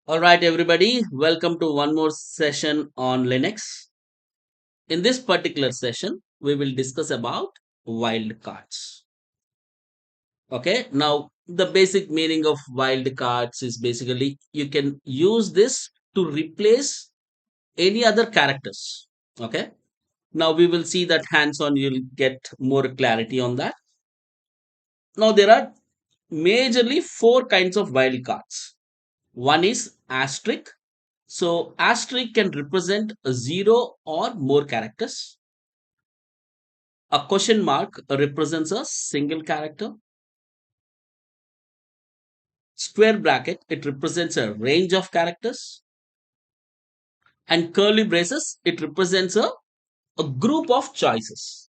All right, everybody, welcome to one more session on Linux. In this particular session, we will discuss about wildcards. Okay, now the basic meaning of wildcards is basically you can use this to replace any other characters. Okay, now we will see that hands on, you'll get more clarity on that. Now, there are majorly four kinds of wildcards. One is asterisk. So asterisk can represent a zero or more characters. A question mark represents a single character. Square bracket, it represents a range of characters. And curly braces, it represents a group of choices.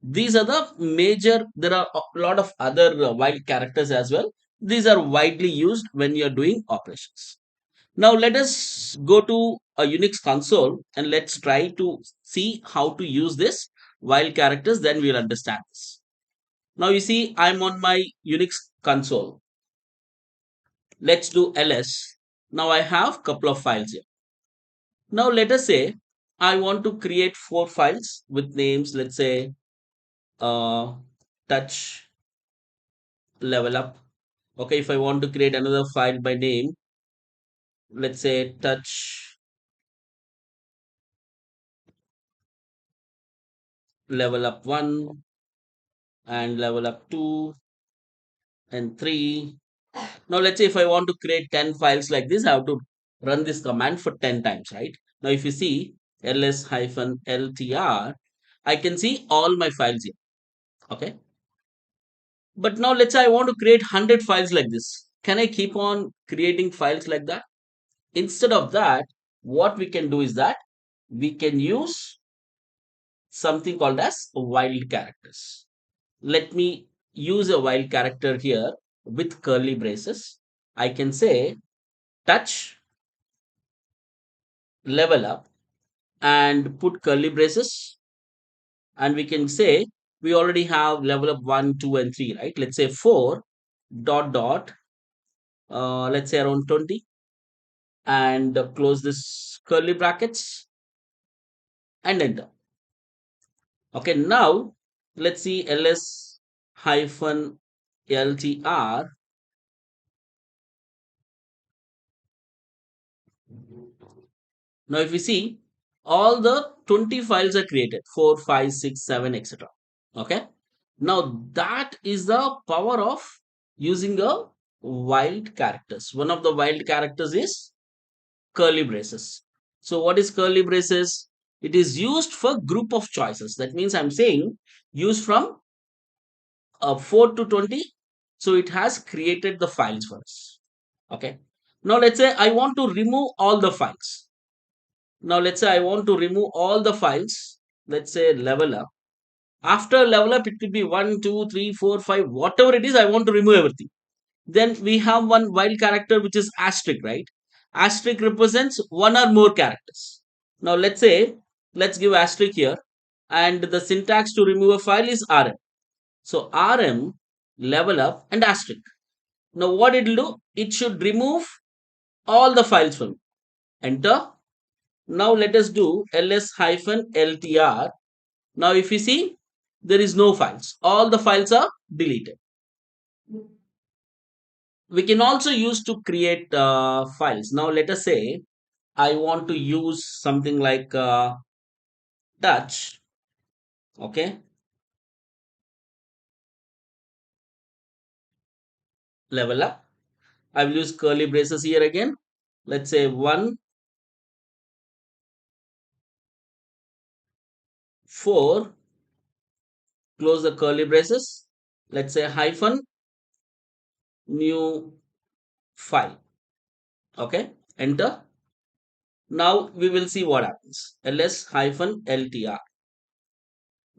These are the major, there are a lot of other wild characters as well. These are widely used when you are doing operations. Now let us go to a Unix console and let's try to see how to use this wild characters, then we'll understand this. Now you see I'm on my Unix console. Let's do ls. Now I have couple of files here. Now let us say I want to create four files with names, let's say touch level up. Okay, if I want to create another file by name, let's say touch level up 1 and level up 2 and 3. Now let's say if I want to create 10 files like this, I have to run this command for 10 times, right? Now if you see ls-ltr, I can see all my files here. Okay. But now let's say I want to create 100 files like this. Can I keep on creating files like that? Instead of that, what we can do is that we can use something called as wild characters. Let me use a wild character here with curly braces. I can say touch level up and put curly braces, and we can say we already have level up 1, 2 and 3, right? Let's say 4 dot dot let's say around 20, and close this curly brackets and enter. Okay, now let's see ls hyphen ltr. Now if we see, all the 20 files are created, 4, 5, 6, 7, etc. Okay. Now that is the power of using a wild characters. One of the wild characters is curly braces. So what is curly braces? It is used for group of choices. That means I'm saying use from 4 to 20. So it has created the files for us. Okay. Now let's say I want to remove all the files. Now let's say I want to remove all the files. Let's say level up. After level up, it could be 1, 2, 3, 4, 5, whatever it is, I want to remove everything. Then we have one wild character which is asterisk, right? Asterisk represents one or more characters. Now let's say, let's give asterisk here, and the syntax to remove a file is rm. So rm level up and asterisk. Now what it will do? It should remove all the files from it. Enter. Now let us do ls-ltr. Now if you see, there is no files. All the files are deleted. We can also use to create files. Now let us say I want to use something like touch. Okay, level up. I will use curly braces here again. Let's say 1, 4, close the curly braces. Let's say hyphen new file. Okay, enter. Now we will see what happens. ls-ltr.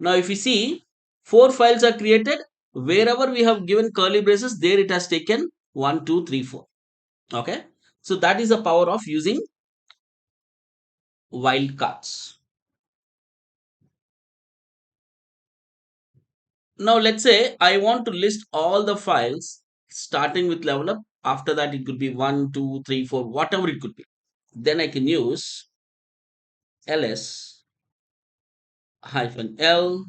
Now if you see, 4 files are created. Wherever we have given curly braces, there it has taken 1, 2, 3, 4. Okay. So that is the power of using wildcards. Now let's say I want to list all the files starting with level up After that, it could be 1, 2, 3, 4, whatever it could be. Then I can use ls hyphen l